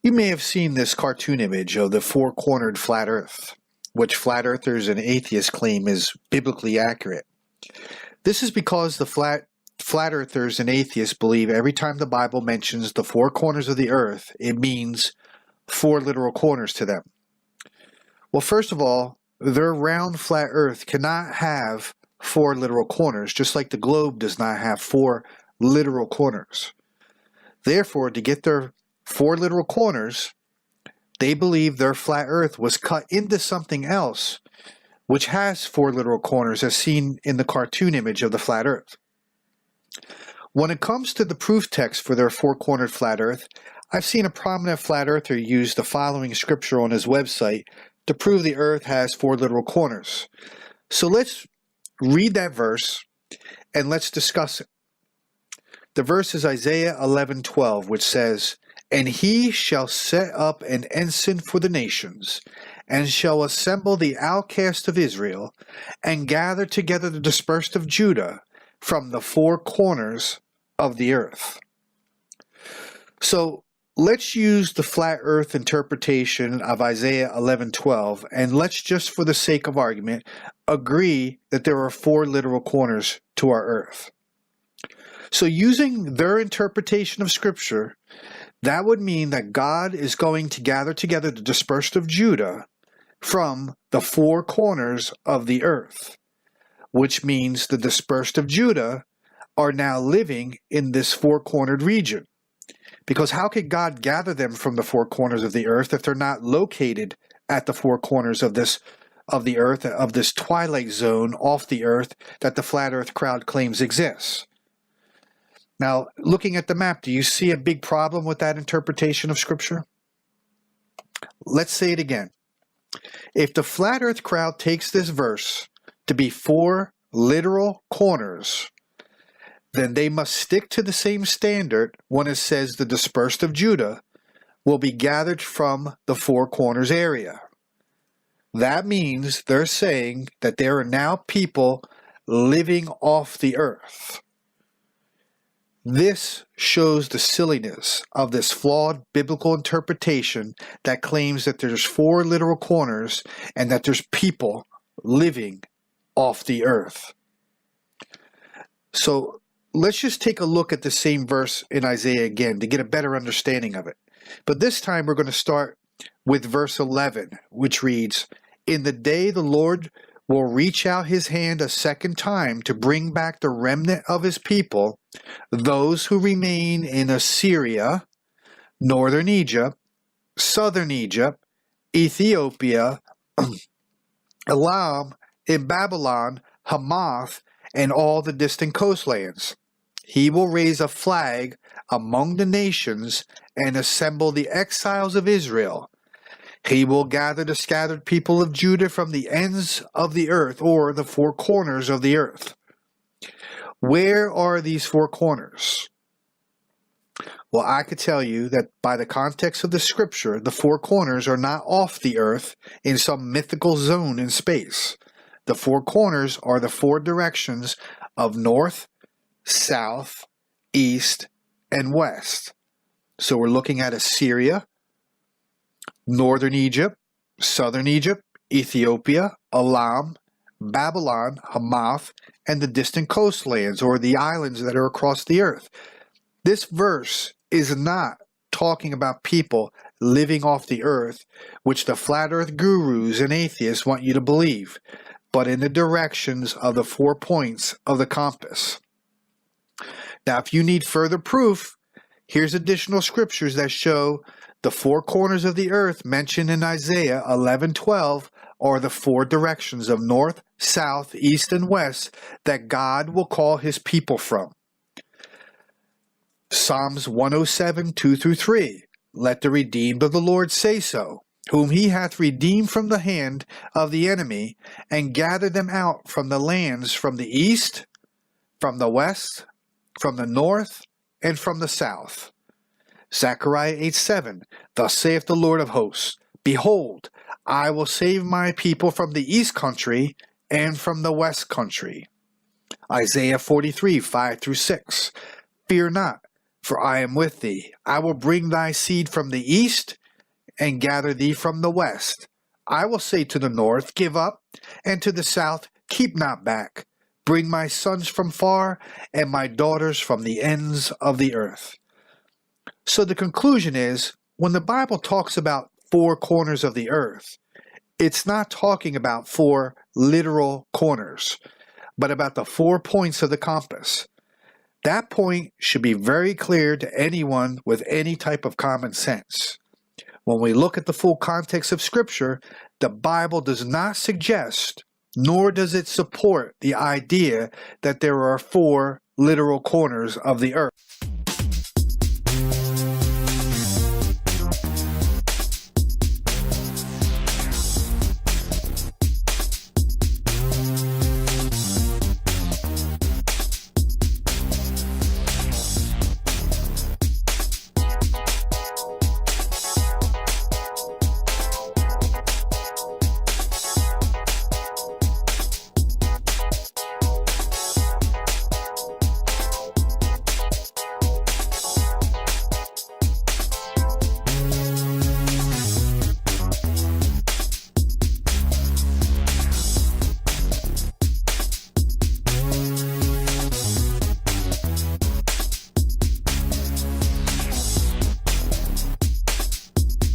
You may have seen this cartoon image of the four-cornered flat earth, which flat earthers and atheists claim is biblically accurate. This is because the flat earthers and atheists believe every time the Bible mentions the four corners of the earth, it means four literal corners to them. Well, first of all, their round flat earth cannot have four literal corners, just like the globe does not have four literal corners. Therefore, to get their four literal corners, they believe their flat earth was cut into something else which has four literal corners, as seen in the cartoon image of the flat earth. When it comes to the proof text for their four-cornered flat earth, I've seen a prominent flat earther use the following scripture on his website to prove the earth has four literal corners. So let's read that verse and let's discuss it. The verse is Isaiah 11:12, which says, "And he shall set up an ensign for the nations, and shall assemble the outcast of Israel, and gather together the dispersed of Judah from the four corners of the earth." So let's use the flat earth interpretation of Isaiah 11:12, and let's just, for the sake of argument, agree that there are four literal corners to our earth. So using their interpretation of Scripture, that would mean that God is going to gather together the dispersed of Judah from the four corners of the earth, which means the dispersed of Judah are now living in this four-cornered region. Because how could God gather them from the four corners of the earth if they're not located at the four corners of this twilight zone off the earth that the flat earth crowd claims exists? Now, looking at the map, do you see a big problem with that interpretation of Scripture? Let's say it again. If the flat earth crowd takes this verse to be four literal corners, then they must stick to the same standard when it says the dispersed of Judah will be gathered from the four corners area. That means they're saying that there are now people living off the earth. This shows the silliness of this flawed biblical interpretation that claims that there's four literal corners and that there's people living off the earth. So let's just take a look at the same verse in Isaiah again to get a better understanding of it. But this time we're going to start with verse 11, which reads, "In the day the Lord will reach out his hand a second time to bring back the remnant of his people, those who remain in Assyria, northern Egypt, southern Egypt, Ethiopia, Elam, in Babylon, Hamath, and all the distant coastlands. He will raise a flag among the nations and assemble the exiles of Israel. He will gather the scattered people of Judah from the ends of the earth," or the four corners of the earth. Where are these four corners? Well, I could tell you that by the context of the Scripture, the four corners are not off the earth in some mythical zone in space. The four corners are the four directions of north, south, east, and west. So we're looking at Assyria, northern Egypt, southern Egypt, Ethiopia, Elam, Babylon, Hamath, and the distant coastlands, or the islands that are across the earth. This verse is not talking about people living off the earth, which the flat earth gurus and atheists want you to believe, but in the directions of the 4 points of the compass. Now, if you need further proof, here's additional scriptures that show the four corners of the earth mentioned in Isaiah 11:12 are the four directions of north, south, east, and west that God will call his people from. Psalms 107, 2-3. "Let the redeemed of the Lord say so, whom he hath redeemed from the hand of the enemy, and gathered them out from the lands from the east, from the west, from the north, and from the south." Zechariah 8:7. "Thus saith the Lord of hosts, Behold, I will save my people from the east country and from the west country." Isaiah 43, 5-6. "Fear not, For I am with thee. I will bring thy seed from the east, and gather thee from the west. I will say to the north, Give up, and to the south, Keep not back. Bring my sons from far, and my daughters from the ends of the earth. So the conclusion is, when the Bible talks about 4 corners of the earth, it's not talking about 4 literal corners, but about the 4 points of the compass. That point should be very clear to anyone with any type of common sense. When we look at the full context of Scripture, the Bible does not suggest, nor does it support the idea that there are 4 literal corners of the earth.